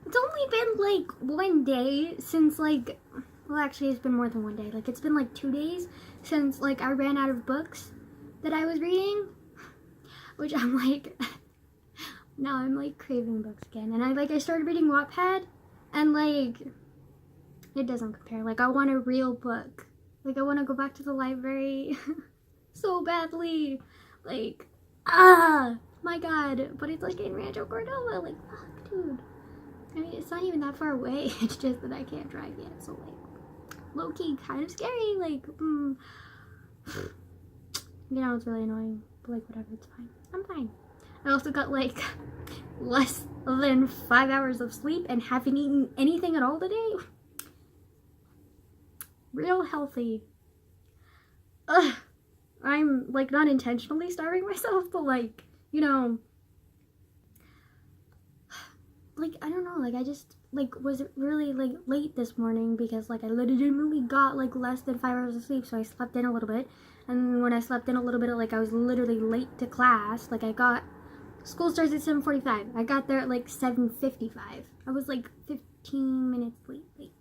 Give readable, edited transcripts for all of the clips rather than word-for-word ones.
It's only been like one day since like, well, actually it's been more than one day. Like it's been like 2 days since like I ran out of books that I was reading, which I'm like, now I'm like craving books again. And I started reading Wattpad, and like, it doesn't compare. Like I want a real book. Like I want to go back to the library so badly. Like, my god. But it's like in Rancho Cordova. Like, fuck, dude. I mean, it's not even that far away. It's just that I can't drive yet. So like, low-key kind of scary. Like, you know, it's really annoying. But like, whatever, it's fine. I'm fine. I also got like less than 5 hours of sleep and haven't eaten anything at all today. Real healthy. Ugh. I'm like not intentionally starving myself, but like, you know, like, I don't know, like I just like was really like late this morning because like I literally got like less than 5 hours of sleep, so I slept in a little bit. And when I slept in a little bit, like I was literally late to class. Like school starts at 7:45. I got there at like 7:55. I was like 15 minutes late.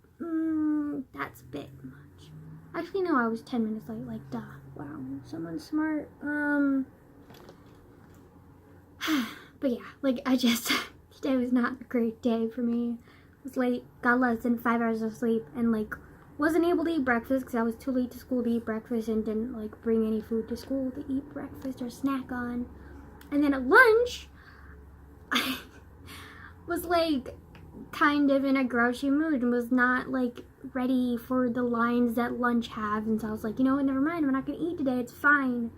That's a bit much. Actually, no, I was 10 minutes late. Like, duh. Wow, someone's smart. But yeah, like today was not a great day for me. I was late, got less than 5 hours of sleep, and like wasn't able to eat breakfast because I was too late to school to eat breakfast and didn't like bring any food to school to eat breakfast or snack on. And then at lunch, I was like kind of in a grouchy mood and was not like ready for the lines that lunch have, and so I was like, you know what, never mind, I'm not gonna eat today, it's fine.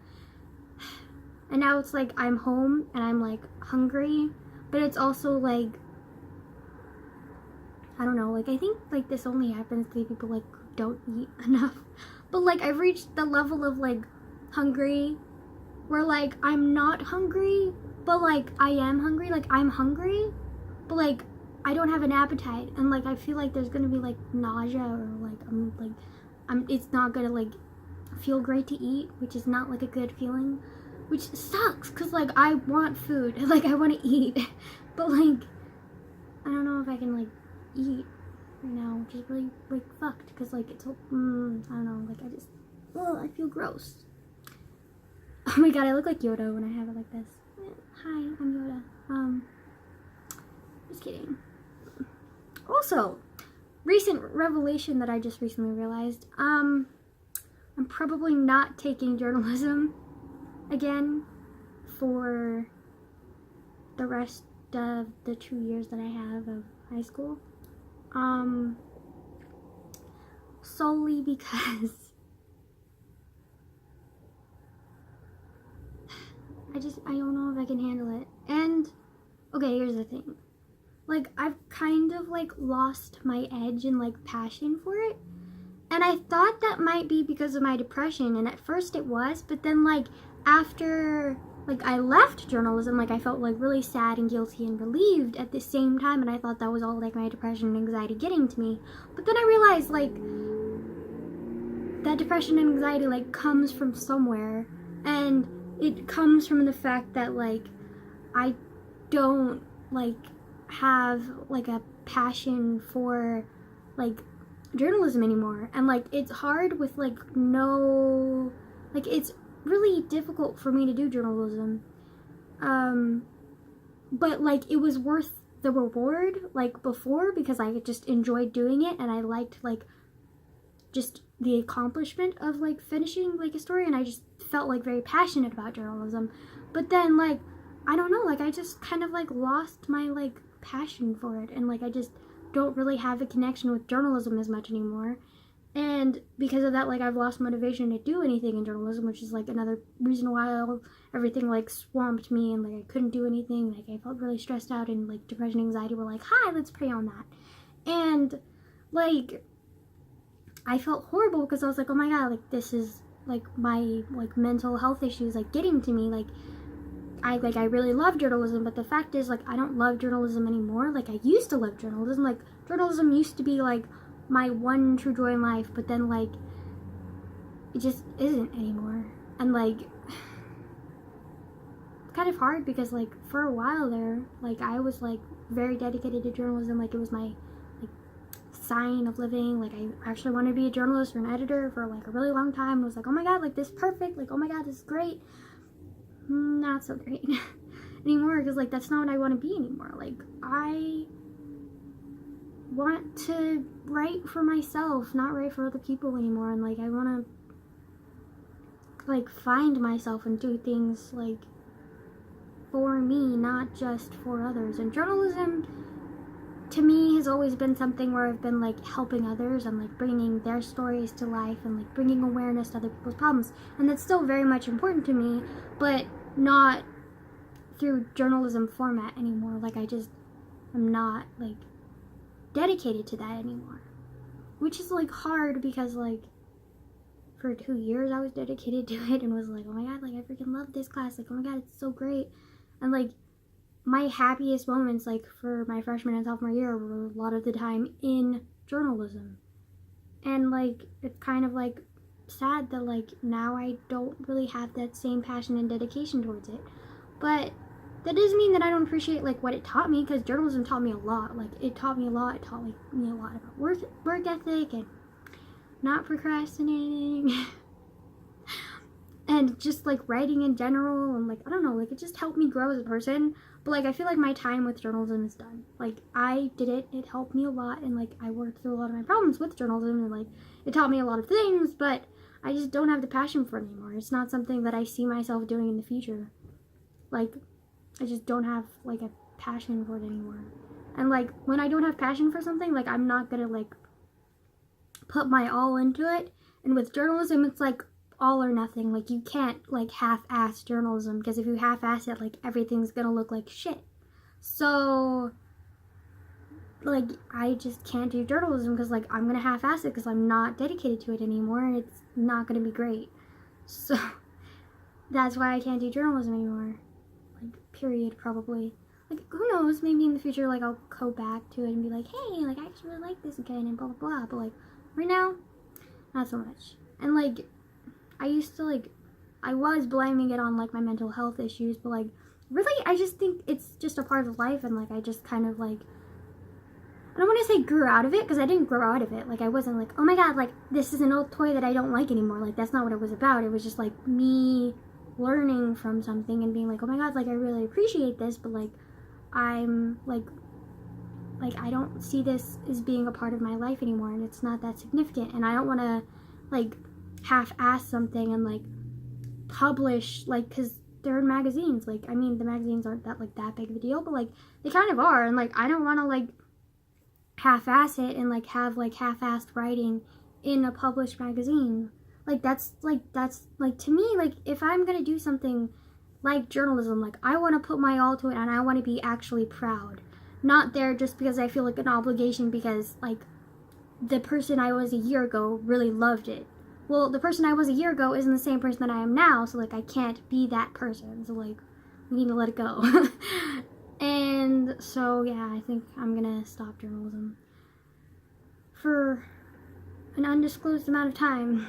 And now it's like I'm home and I'm like hungry, but it's also like, I don't know, like I think like this only happens to people like who don't eat enough, but like I've reached the level of like hungry where like I'm not hungry, but like I am hungry, like I'm hungry, but like I don't have an appetite, and like I feel like there's gonna be like nausea, or like it's not gonna like feel great to eat, which is not like a good feeling, which sucks because like I want food, like I want to eat, but like I don't know if I can like eat right now, which is really like fucked because like it's I don't know, like I just I feel gross. Oh my god, I look like Yoda when I have it like this. Hi, I'm Yoda. Just kidding. Also, recent revelation that I just recently realized, I'm probably not taking journalism again for the rest of the 2 years that I have of high school. Solely because I don't know if I can handle it. And, okay, here's the thing. Like, I've kind of, like, lost my edge and, like, passion for it. And I thought that might be because of my depression, and at first it was, but then, like, after, like, I left journalism, like, I felt, like, really sad and guilty and relieved at the same time, and I thought that was all, like, my depression and anxiety getting to me. But then I realized, like, that depression and anxiety, like, comes from somewhere, and it comes from the fact that, like, I don't, like, have like a passion for like journalism anymore, and like it's hard with like it's really difficult for me to do journalism, but like it was worth the reward like before because I just enjoyed doing it and I liked like just the accomplishment of like finishing like a story, and I just felt like very passionate about journalism. But then like I don't know, like I just kind of like lost my like passion for it, and like I just don't really have a connection with journalism as much anymore, and because of that like I've lost motivation to do anything in journalism, which is like another reason why everything like swamped me, and like I couldn't do anything, like I felt really stressed out, and like depression and anxiety were like, hi, let's prey on that. And like I felt horrible because I was like, oh my god, like this is like my like mental health issues like getting to me. Like I really love journalism, but the fact is, like, I don't love journalism anymore. Like, I used to love journalism. Like, journalism used to be, like, my one true joy in life, but then, like, it just isn't anymore. And, like, it's kind of hard because, like, for a while there, like, I was, like, very dedicated to journalism. Like, it was my like sign of living. Like, I actually wanted to be a journalist or an editor for like a really long time. I was like, oh my god, like this is perfect. Like, oh my god, this is great. Not so great anymore, because like that's not what I want to be anymore. Like, I want to write for myself, not write for other people anymore. And like, I want to like find myself and do things like for me, not just for others. And journalism to me has always been something where I've been like helping others and like bringing their stories to life and like bringing awareness to other people's problems. And that's still very much important to me, but not through journalism format anymore. Like, I'm not like dedicated to that anymore, which is like hard, because like for 2 years I was dedicated to it and was like, oh my god, like I freaking love this class, like oh my god, it's so great. And like, my happiest moments like for my freshman and sophomore year were a lot of the time in journalism. And like, it's kind of like sad that like now I don't really have that same passion and dedication towards it. But that doesn't mean that I don't appreciate like what it taught me, because journalism taught me a lot. Like, it taught me a lot. It taught me a lot about work ethic and not procrastinating and just like writing in general. And like, I don't know, like it just helped me grow as a person. But like, I feel like my time with journalism is done. Like, I did it helped me a lot, and like I worked through a lot of my problems with journalism, and like it taught me a lot of things, but I just don't have the passion for it anymore. It's not something that I see myself doing in the future. Like, I just don't have like a passion for it anymore. And like, when I don't have passion for something, like I'm not gonna like put my all into it. And with journalism, it's like all or nothing. Like, you can't like half-ass journalism, because if you half-ass it, like everything's gonna look like shit. So like, I just can't do journalism, because like I'm gonna half-ass it, because I'm not dedicated to it anymore, and it's not gonna be great. So that's why I can't do journalism anymore. Like, period, probably. Like, who knows, maybe in the future, like, I'll go back to it and be like, hey, like, I actually really like this again, and blah, blah, blah. But, like, right now, not so much. And, like, I was blaming it on, like, my mental health issues, but, like, really, I just think it's just a part of life, and, like, I just kind of, like, I don't want to say grew out of it, because I didn't grow out of it. Like, I wasn't like, oh my god, like, this is an old toy that I don't like anymore. Like, that's not what it was about. It was just, like, me learning from something and being like, oh my god, like, I really appreciate this, but like, I'm like I don't see this as being a part of my life anymore, and it's not that significant, and I don't want to like half-ass something and like publish, like, because they're in magazines. Like, I mean, the magazines aren't that big of a deal, but like they kind of are, and like I don't want to like half-ass it and like have like half-assed writing in a published magazine. Like, that's to me, like, if I'm gonna do something like journalism, like, I want to put my all to it, and I want to be actually proud. Not there just because I feel like an obligation, because, like, the person I was a year ago really loved it. Well, the person I was a year ago isn't the same person that I am now, so, like, I can't be that person. So, like, we need to let it go. And so, yeah, I think I'm gonna stop journalism for an undisclosed amount of time.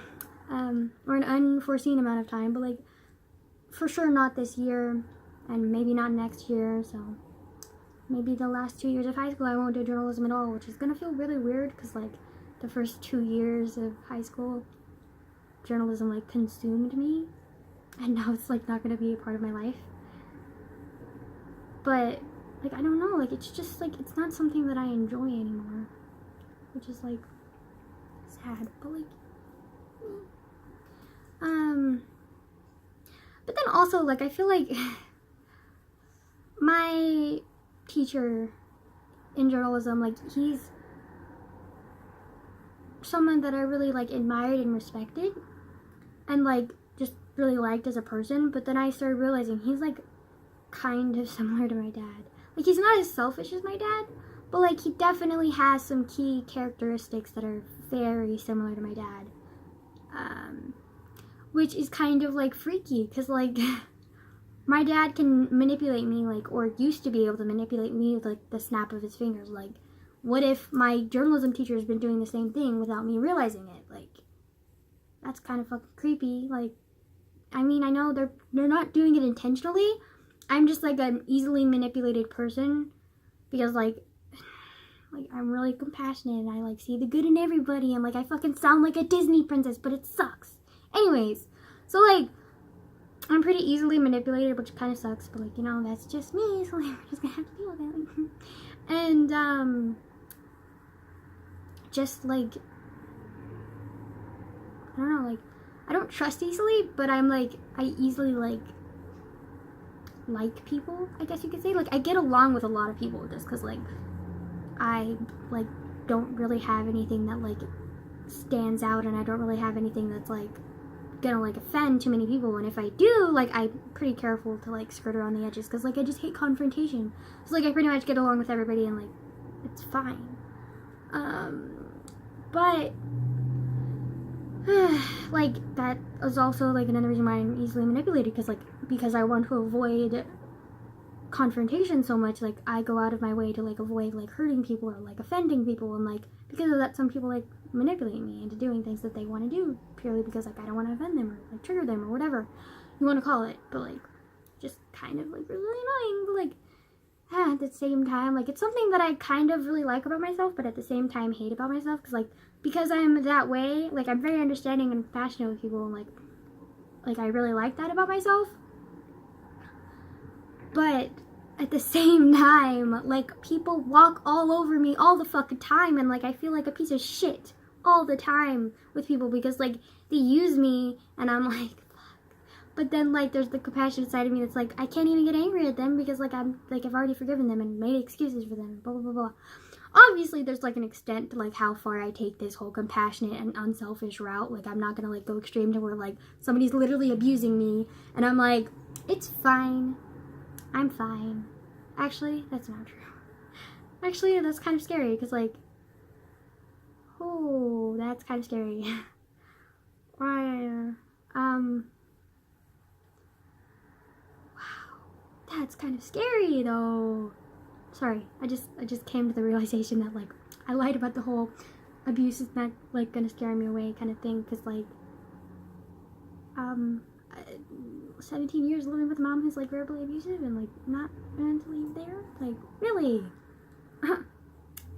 Or an unforeseen amount of time, but like for sure not this year, and maybe not next year. So maybe the last 2 years of high school I won't do journalism at all, which is gonna feel really weird, because like the first 2 years of high school, journalism like consumed me, and now it's like not gonna be a part of my life. But like, I don't know, like it's just like, it's not something that I enjoy anymore, which is like sad. But like, but then also, like, I feel like my teacher in journalism, like, he's someone that I really, like, admired and respected, and, like, just really liked as a person. But then I started realizing he's, like, kind of similar to my dad. Like, he's not as selfish as my dad, but, like, he definitely has some key characteristics that are very similar to my dad. Which is kind of, like, freaky, because, like, my dad can manipulate me, like, or used to be able to manipulate me with, like, the snap of his fingers. Like, what if my journalism teacher has been doing the same thing without me realizing it? Like, that's kind of fucking creepy. Like, I mean, I know they're not doing it intentionally. I'm just, like, an easily manipulated person, because like I'm really compassionate and I like see the good in everybody and like I fucking sound like a Disney princess, but it sucks. Anyways, so like I'm pretty easily manipulated, which kind of sucks, but like, you know, that's just me, so like we're just gonna have to deal with it. And just like, I don't know, like I don't trust easily, but I'm like, I easily like people, I guess you could say. Like I get along with a lot of people just because like I like don't really have anything that like stands out, and I don't really have anything that's like gonna like offend too many people, and if I do, like I'm pretty careful to like skirt around the edges because like I just hate confrontation. So like I pretty much get along with everybody and like it's fine. But like that is also like another reason why I'm easily manipulated, because I want to avoid confrontation so much. Like I go out of my way to like avoid like hurting people or like offending people, and like because of that some people like manipulate me into doing things that they want to do purely because like I don't want to offend them or like trigger them or whatever you want to call it, but like just kind of like really annoying. But like at the same time, like it's something that I kind of really like about myself, but at the same time hate about myself, because I'm that way, like I'm very understanding and passionate with people, and like I really like that about myself. But at the same time, like people walk all over me all the fucking time, and like I feel like a piece of shit all the time with people because like they use me, and I'm like, but then like there's the compassionate side of me that's like I can't even get angry at them because like I've already forgiven them and made excuses for them, blah blah blah blah. Obviously there's like an extent to like how far I take this whole compassionate and unselfish route. Like I'm not gonna like go extreme to where like somebody's literally abusing me and I'm like, it's fine, I'm fine. Actually, that's not true. Actually, that's kind of scary because like, oh, that's kind of scary. That's kind of scary though. Sorry, I just came to the realization that like I lied about the whole abuse is not like gonna scare me away kind of thing, because like 17 years living with a mom who's like verbally abusive and like not mentally there, like really.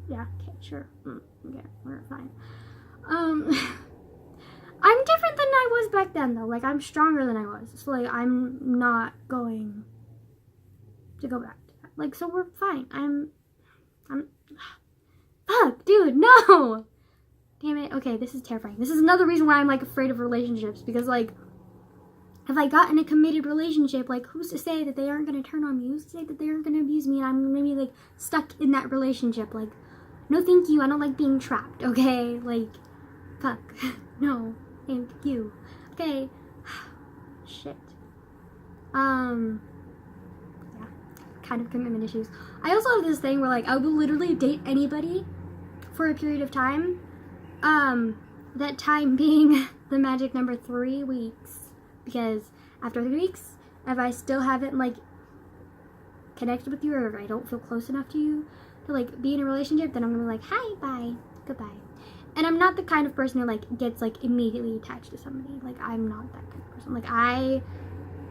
Yeah, okay, sure. Okay, we're fine. I'm different than I was back then though. Like I'm stronger than I was, so like I'm not going to go back to that. Like, so we're fine. I'm fuck, dude, no! Damn it. Okay, this is terrifying. This is another reason why I'm like afraid of relationships, because like if I got in a committed relationship, like who's to say that they aren't gonna turn on me? Who's to say that they aren't gonna abuse me and I'm gonna be like stuck in that relationship? Like, no thank you, I don't like being trapped, okay? Like, fuck. No, thank you. Okay. Shit. Yeah, kind of commitment issues. I also have this thing where like I will literally date anybody for a period of time. That time being the magic number 3 weeks. Because after 3 weeks, if I still haven't like connected with you, or if I don't feel close enough to you to like be in a relationship, then I'm gonna be like, hi, bye, goodbye. And I'm not the kind of person who like gets like immediately attached to somebody. Like I'm not that kind of person. Like I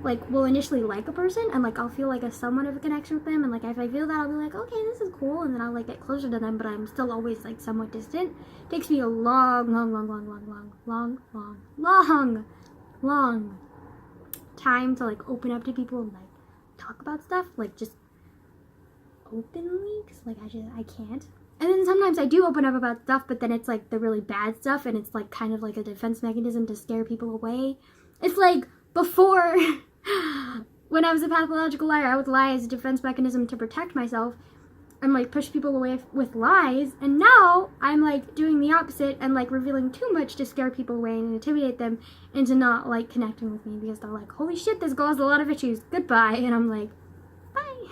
like will initially like a person and like I'll feel like a somewhat of a connection with them, and like if I feel that, I'll be like, okay, this is cool, and then I'll like get closer to them, but I'm still always like somewhat distant. It takes me a long time to like open up to people and like talk about stuff, like just openly, because like I can't. And then sometimes I do open up about stuff, but then it's like the really bad stuff, and it's like kind of like a defense mechanism to scare people away. It's like before when I was a pathological liar, I would lie as a defense mechanism to protect myself and like push people away with lies, and now I'm like doing the opposite and like revealing too much to scare people away and intimidate them into not like connecting with me, because they're like, holy shit, this girl has a lot of issues, goodbye. And I'm like, bye.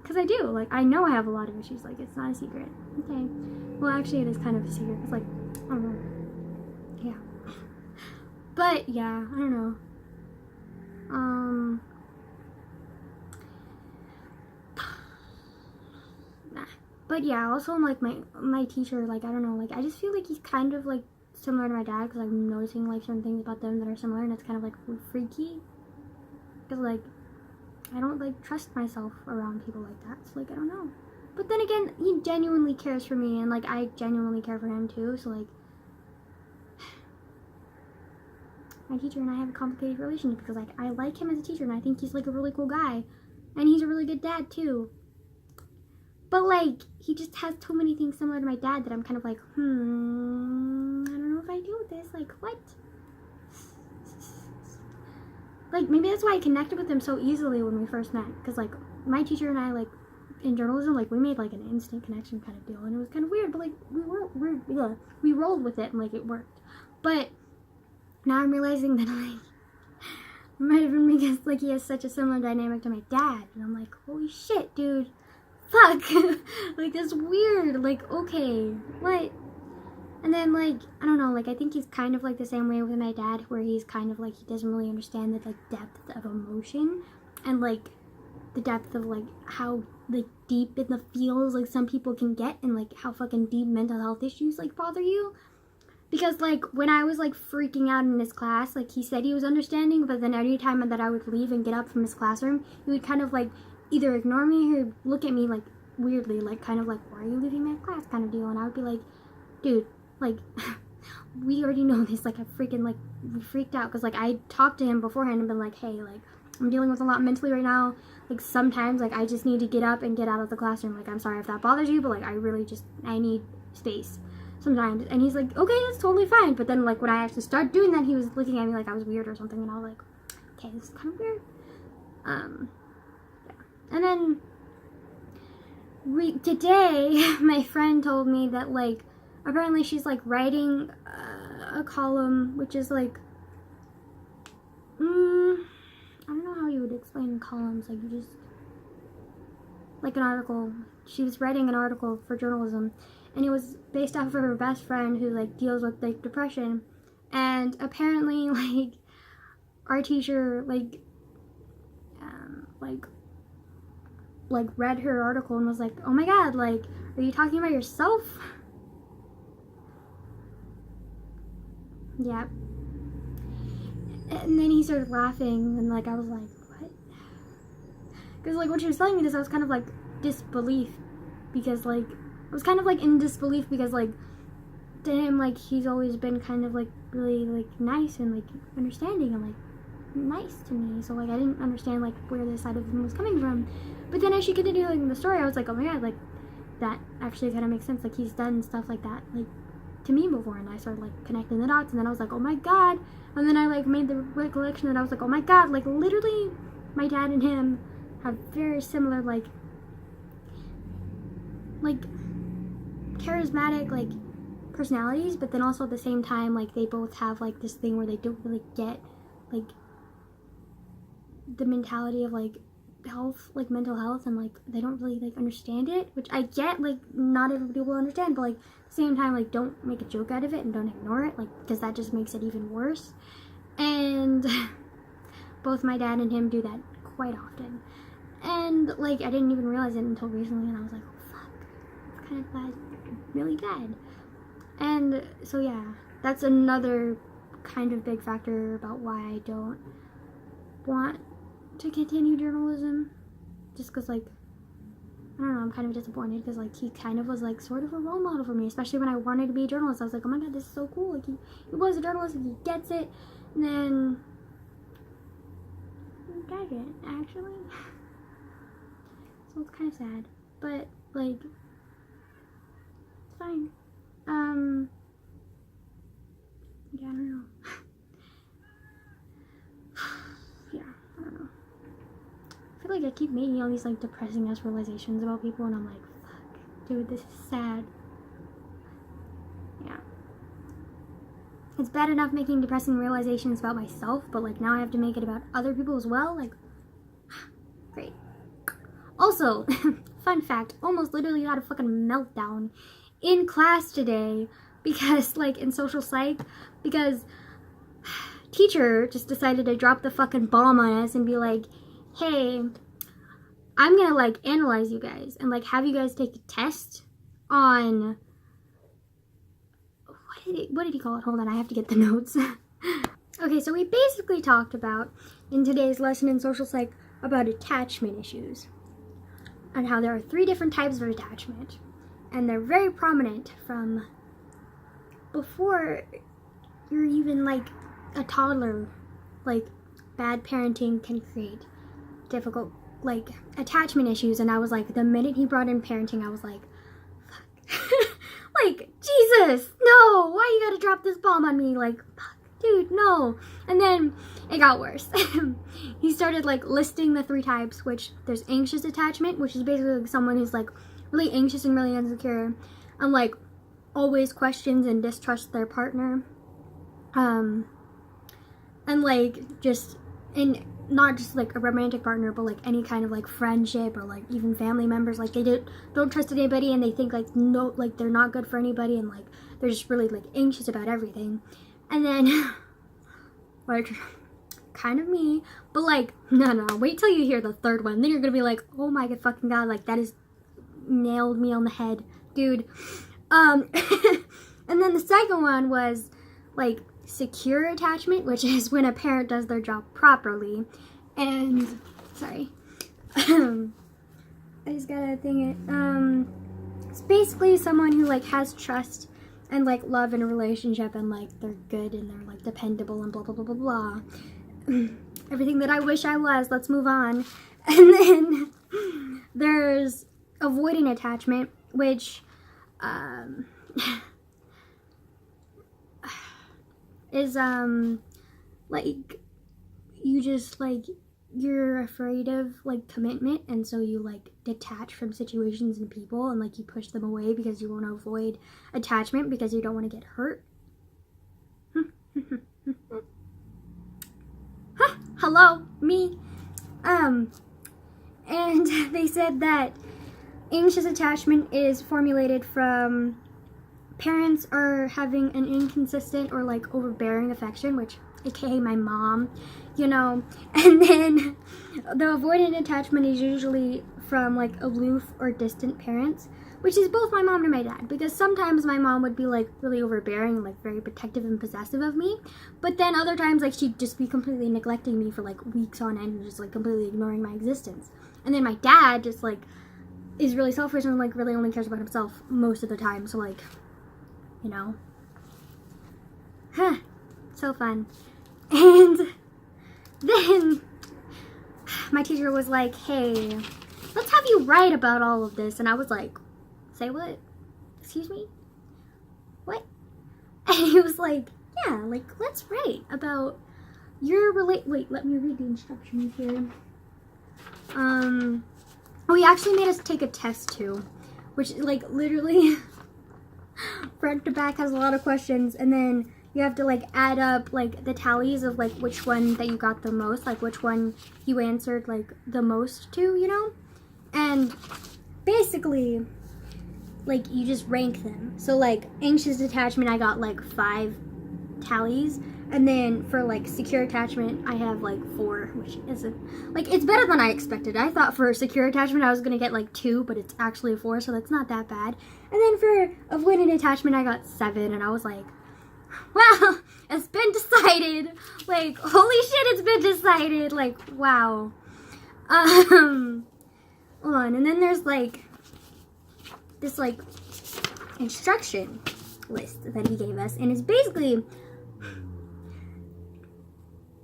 Because I do, like I know I have a lot of issues, like it's not a secret. Okay, well actually it is kind of a secret. It's like, I don't know. Yeah. But yeah, I don't know. But yeah, also like my teacher, like I don't know, like I just feel like he's kind of like similar to my dad, because I'm noticing like certain things about them that are similar, and it's kind of like freaky. Because like I don't like trust myself around people like that. So like I don't know. But then again, he genuinely cares for me, and like I genuinely care for him too. So like my teacher and I have a complicated relationship because like I like him as a teacher and I think he's like a really cool guy, and he's a really good dad too. But like he just has too many things similar to my dad that I'm kind of like, I don't know if I deal with this. Like what? Like maybe that's why I connected with him so easily when we first met, because like my teacher and I, like in journalism, like we made like an instant connection kind of deal, and it was kind of weird, but like we rolled with it and like it worked. But now I'm realizing that like it might have been because like he has such a similar dynamic to my dad, and I'm like, holy shit, dude, fuck, like that's weird. Like okay, what? And then, like, I don't know, like, I think he's kind of, like, the same way with my dad, where he's kind of, like, he doesn't really understand the, like, depth of emotion, and, like, the depth of, like, how, like, deep in the feels, like, some people can get, and, like, how fucking deep mental health issues, like, bother you. Because, like, when I was, like, freaking out in his class, like, he said he was understanding, but then every time that I would leave and get up from his classroom, he would kind of, like, either ignore me or look at me, like, weirdly, like, kind of, like, why are you leaving my class kind of deal, and I would be like, dude, like, we already know this, like, I freaking, like, we freaked out, because, like, I talked to him beforehand and been like, hey, like, I'm dealing with a lot mentally right now, like, sometimes, like, I just need to get up and get out of the classroom, like, I'm sorry if that bothers you, but, like, I really just, I need space sometimes, and he's like, okay, that's totally fine, but then, like, when I actually started doing that, he was looking at me like I was weird or something, and I was like, okay, this is kind of weird, yeah, and then, today, my friend told me that, like, apparently she's, like, writing a column, which is, like, I don't know how you would explain columns, like, you just, like, an article. She was writing an article for journalism, and it was based off of her best friend who, like, deals with, like, depression, and apparently, like, our teacher, like, read her article and was like, oh my god, like, are you talking about yourself? Yeah. And then he started laughing, and, like, I was like, what? Because, like, when she was telling me this, I was kind of, like, disbelief, because, like, I was kind of, like, in disbelief, because, like, to him, like, he's always been kind of, like, really, like, nice and, like, understanding and, like, nice to me, so, like, I didn't understand, like, where this side of him was coming from. But then as she continued, like, the story, I was like, oh my god, like, that actually kind of makes sense, like, he's done stuff like that, like, to me before, and I started, like, connecting the dots, and then I was like, oh my god, and then I, like, made the recollection that I was like, oh my god, like, literally, my dad and him have very similar, like, charismatic, like, personalities, but then also at the same time, like, they both have, like, this thing where they don't really get, like, the mentality of, like, health, like, mental health, and, like, they don't really, like, understand it, which I get, like, not everybody will understand, but, like, at the same time, like, don't make a joke out of it and don't ignore it, like, because that just makes it even worse. And both my dad and him do that quite often, and, like, I didn't even realize it until recently, and I was like, oh fuck, it's kind of bad, really bad. And so yeah, that's another kind of big factor about why I don't want to continue journalism, just because, like, I don't know, I'm kind of disappointed, because, like, he kind of was, like, sort of a role model for me, especially when I wanted to be a journalist. I was like, oh my god, this is so cool, like, he was a journalist, and he gets it, and then he didn't, actually, so it's kind of sad, but, like, it's fine. Yeah, I don't know. Yeah, I don't know. I feel like I keep making all these, like, depressing ass realizations about people, and I'm like, fuck, dude, this is sad. Yeah. It's bad enough making depressing realizations about myself, but, like, now I have to make it about other people as well, like, great. Also, fun fact, almost literally had a fucking meltdown in class today, because, like, in social psych, because teacher just decided to drop the fucking bomb on us and be like, hey, I'm gonna, like, analyze you guys and, like, have you guys take a test on, what did he call it? Hold on, I have to get the notes. Okay, so we basically talked about, in today's lesson in social psych, about attachment issues and how there are 3 different types of attachment, and they're very prominent from before you're even like a toddler. Like, bad parenting can create difficult like attachment issues, and I was like, the minute he brought in parenting, I was like, fuck. Like, Jesus, no, why you gotta drop this bomb on me? Like, fuck, dude, no. And then it got worse. He started like listing the 3 types, which there's anxious attachment, which is basically like someone who's like really anxious and really insecure and like always questions and distrusts their partner. And like just in not just like a romantic partner, but like any kind of like friendship or like even family members, like they don't trust anybody, and they think like no, like they're not good for anybody, and like they're just really like anxious about everything. And then like kind of me, but like no, wait till you hear the 3rd one, then you're gonna be like, oh my god, fucking god, like that is nailed me on the head, dude. And then the 2nd one was like secure attachment, which is when a parent does their job properly. And sorry, I just gotta think it. It's basically someone who like has trust and like love in a relationship, and like they're good and they're like dependable and blah blah blah blah blah. Everything that I wish I was. Let's move on. And then there's avoidant attachment, which is like you just like you're afraid of like commitment, and so you like detach from situations and people, and like you push them away because you want to avoid attachment because you don't want to get hurt. Hello, me. And they said that anxious attachment is formulated from parents are having an inconsistent or like overbearing affection, which aka my mom, you know. And then the avoidant attachment is usually from like aloof or distant parents, which is both my mom and my dad, because sometimes my mom would be like really overbearing and like very protective and possessive of me, but then other times like she'd just be completely neglecting me for like weeks on end and just like completely ignoring my existence. And then my dad just like is really selfish and like really only cares about himself most of the time, so like, you know, so fun. And then my teacher was like, hey, let's have you write about all of this. And I was like, say what? Excuse me? What? And he was like, yeah, like, let's write about your wait, let me read the instructions here. He actually made us take a test too, which like literally front to back has a lot of questions, and then you have to like add up like the tallies of like which one that you got the most, like which one you answered like the most to, you know? And basically like you just rank them. So like anxious attachment, I got like 5 tallies, and then for like secure attachment I have like 4, which isn't like, it's better than I expected. I thought for secure attachment I was gonna get like 2, but it's actually 4, so that's not that bad. And then for avoidant attachment I got 7, and I was like, well, it's been decided. Like, holy shit, it's been decided. Like, wow. Hold on. And then there's like this like instruction list that he gave us, and it's basically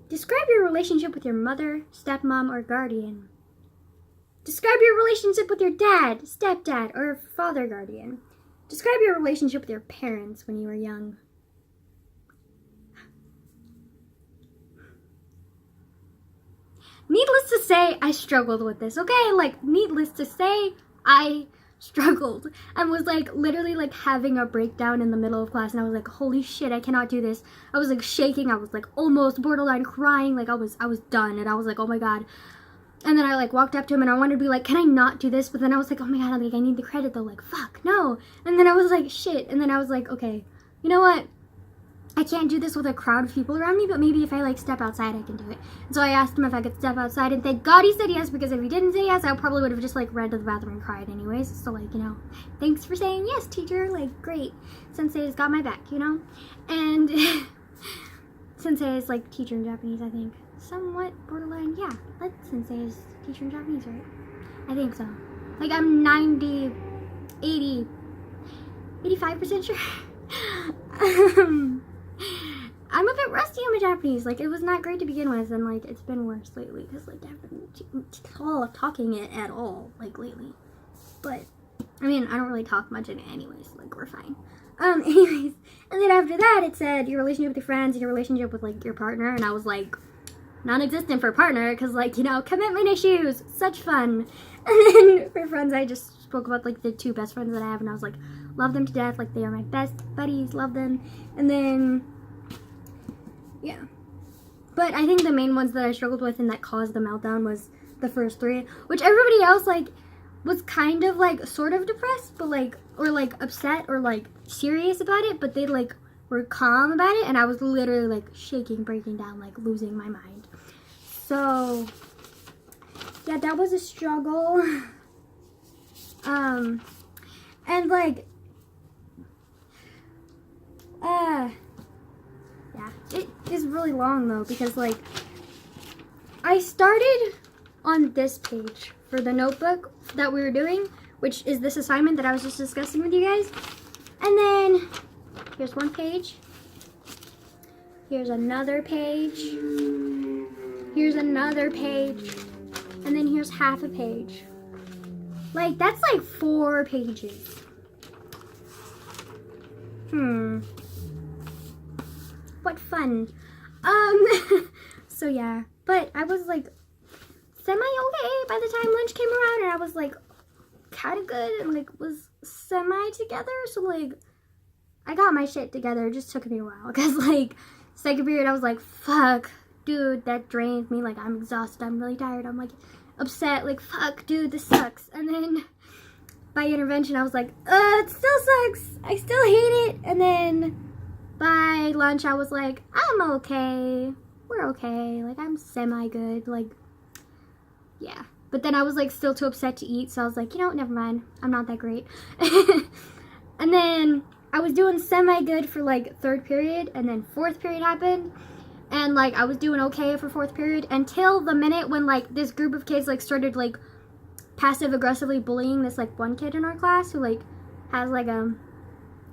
describe your relationship with your mother, stepmom, or guardian. Describe your relationship with your dad, stepdad, or father guardian. Describe your relationship with your parents when you were young. Needless to say, I struggled with this, okay? Like, needless to say, I struggled and was like literally like having a breakdown in the middle of class, and I was like, holy shit, I cannot do this. I was like shaking, I was like almost borderline crying, like I was done, and I was like, oh my god. And then I like walked up to him and I wanted to be like, can I not do this? But then I was like, oh my god, like I need the credit though, like fuck, no. And then I was like, shit. And then I was like, okay, you know what? I can't do this with a crowd of people around me, but maybe if I like step outside, I can do it. And so I asked him if I could step outside, and thank God he said yes, because if he didn't say yes, I probably would have just like ran to the bathroom and cried anyways. So like, you know, thanks for saying yes, teacher. Like, great. Sensei's got my back, you know? And Sensei is like teacher in Japanese, I think. somewhat borderline, yeah. That sensei is teaching Japanese, right? I think so. Like, I'm 90, 80, 85% sure. I'm a bit rusty on my Japanese. Like, it was not great to begin with, and like, it's been worse lately because like, I haven't been talking it at all, like, lately. But I mean, I don't really talk much in it anyways. Like, we're fine. Anyways, and then after that, it said your relationship with your friends and your relationship with like your partner, and I was like, non-existent for a partner because like, you know, commitment issues, such fun. And then for friends, I just spoke about like the 2 best friends that I have, and I was like, love them to death, like they are my best buddies, love them. And then yeah, but I think the main ones that I struggled with and that caused the meltdown was the first 3, which everybody else like was kind of like sort of depressed, but like, or like upset or like serious about it, but they like were calm about it, and I was literally like shaking, breaking down, like losing my mind. So yeah, that was a struggle. And like yeah, it is really long though, because like I started on this page for the notebook that we were doing, which is this assignment that I was just discussing with you guys. And then here's one page, here's another page, here's another page, and then here's half a page. Like, that's like 4 pages. What fun. So yeah, but I was like semi-okay by the time lunch came around, and I was like kind of good and like was semi-together, so like I got my shit together. It just took me a while, because like second period I was like, fuck, dude, that drained me, like I'm exhausted, I'm really tired, I'm like upset, like fuck, dude, this sucks. And then by intervention I was like, it still sucks, I still hate it. And then by lunch I was like, I'm okay, we're okay, like I'm semi-good, like yeah. But then I was like still too upset to eat, so I was like, you know what, never mind, I'm not that great. And then I was doing semi-good for like 3rd period, and then 4th period happened, and like I was doing okay for 4th period until the minute when like this group of kids like started like passive aggressively bullying this like one kid in our class who like has like a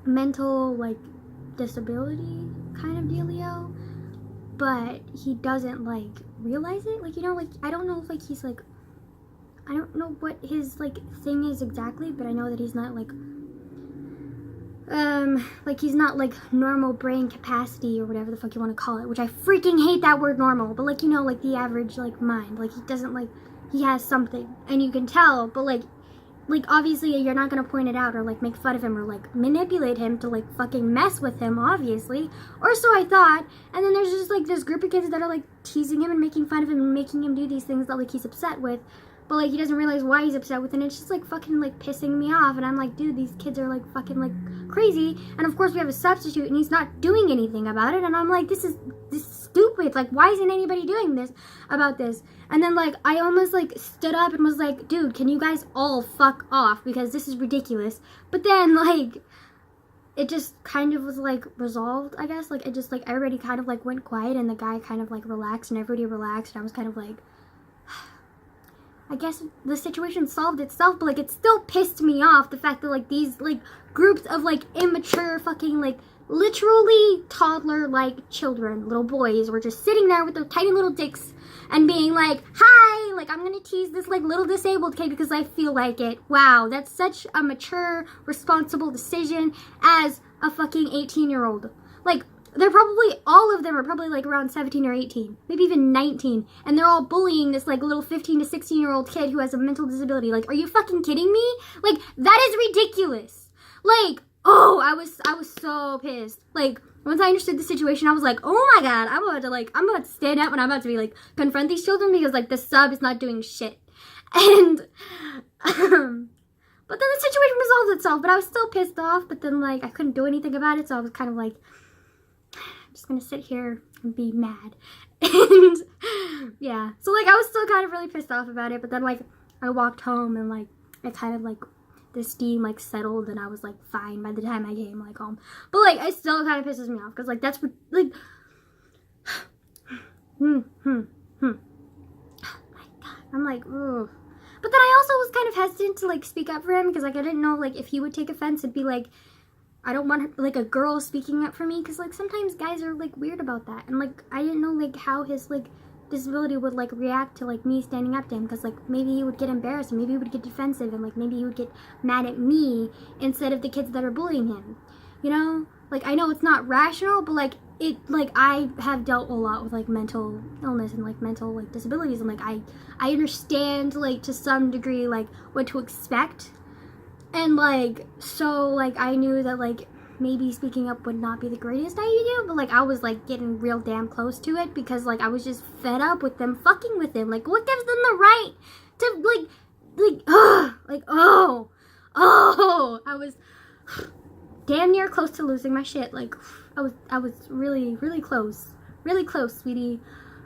mental like disability kind of dealio, but he doesn't like realize it, like, you know, like I don't know if like he's like, I don't know what his like thing is exactly, but I know that he's not like he's not like normal brain capacity or whatever the fuck you want to call it, which I freaking hate that word normal, but like, you know, like the average like mind, like he doesn't like, he has something and you can tell, but like obviously you're not gonna point it out or like make fun of him or like manipulate him to like fucking mess with him, obviously, or so I thought. And then there's just like this group of kids that are like teasing him and making fun of him and making him do these things that like he's upset with, but like he doesn't realize why he's upset with it, and it's just like fucking like pissing me off. And I'm like, dude, these kids are like fucking like crazy, and of course we have a substitute and he's not doing anything about it, and I'm like, this is stupid, like why isn't anybody doing this about this? And then like I almost like stood up and was like, dude, can you guys all fuck off, because this is ridiculous. But then like it just kind of was like resolved, I guess, like it just like everybody kind of like went quiet, and the guy kind of like relaxed, and everybody relaxed, and I was kind of like, I guess the situation solved itself. But like it still pissed me off, the fact that like these like groups of like immature fucking like literally toddler like children, little boys, were just sitting there with their tiny little dicks and being like, hi, like I'm gonna tease this like little disabled kid because I feel like it. Wow, that's such a mature, responsible decision as a fucking 18-year-old. Like, they're probably, all of them are probably like around 17 or 18, maybe even 19, and they're all bullying this like little 15 to 16-year-old kid who has a mental disability. Like, are you fucking kidding me? Like, that is ridiculous. Like, oh, I was so pissed. Like, once I understood the situation, I was like, oh my god, I'm about to stand up and I'm about to be like, confront these children, because like the sub is not doing shit. And, but then the situation resolved itself, but I was still pissed off, but then like I couldn't do anything about it, so I was kind of like, I'm just gonna sit here and be mad. And yeah, so like I was still kind of really pissed off about it, but then like I walked home and like it kind of like the steam like settled, and I was like fine by the time I came like home. But like it still kind of pisses me off, because like that's like My God. I'm like, ugh. But then I also was kind of hesitant to like speak up for him because like I didn't know like if he would take offense and be like, I don't want like a girl speaking up for me, because like sometimes guys are like weird about that, and like I didn't know like how his like disability would like react to like me standing up to him, because like maybe he would get embarrassed and maybe he would get defensive and like maybe he would get mad at me instead of the kids that are bullying him, you know? Like I know it's not rational, but like it, like I have dealt a lot with like mental illness and like mental like disabilities, and like I understand like to some degree like what to expect, and like so like I knew that like maybe speaking up would not be the greatest idea, but like I was like getting real damn close to it because like I was just fed up with them fucking with him. Like what gives them the right to I was damn near close to losing my shit. Like I was really close, sweetie,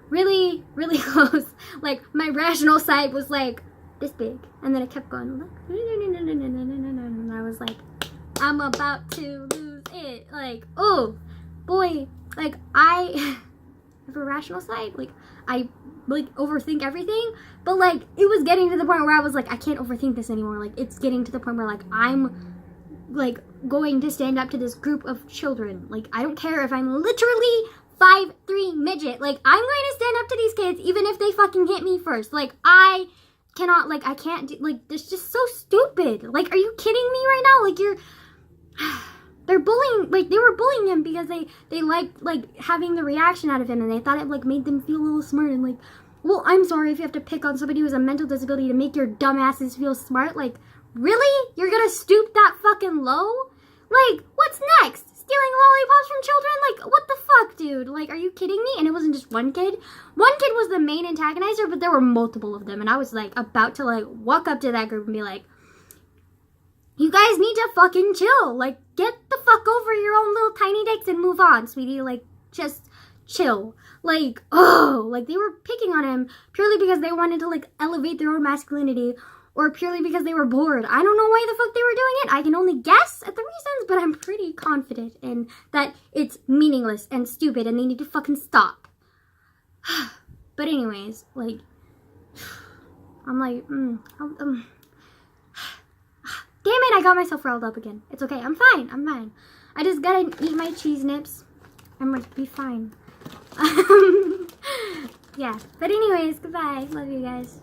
really close. Like my rational side was like this big, and then it kept going like and I was like, I'm about to lose it. Like, oh boy, like I have a rational side. Like I like overthink everything, but like it was getting to the point where I was like, I can't overthink this anymore. Like it's getting to the point where like I'm like going to stand up to this group of children. Like I don't care if I'm literally 5'3" midget. Like I'm going to stand up to these kids even if they fucking hit me first. Like I cannot, like I can't do, like it's just so stupid. Like are you kidding me right now? Like you're they're bullying, like they were bullying him because they liked like having the reaction out of him, and they thought it like made them feel a little smart, and like, well, I'm sorry if you have to pick on somebody who has a mental disability to make your dumbasses feel smart. Like really? You're gonna stoop that fucking low? Like what's next? Stealing lollipops from children? Like what the fuck, dude? Like are you kidding me? And it wasn't just one kid. One kid was the main antagonizer, but there were multiple of them, and I was like about to like walk up to that group and be like, you guys need to fucking chill. Like, get the fuck over your own little tiny dicks and move on, sweetie. Like, just chill. Like, oh, like they were picking on him purely because they wanted to like elevate their own masculinity, or purely because they were bored. I don't know why the fuck they were doing it. I can only guess at the reasons, but I'm pretty confident in that it's meaningless and stupid and they need to fucking stop. But anyways, like, I'm like, damn it, I got myself riled up again. It's okay, I'm fine. I just gotta eat my cheese nips. I'm gonna be fine. Yeah, but anyways, goodbye. Love you guys.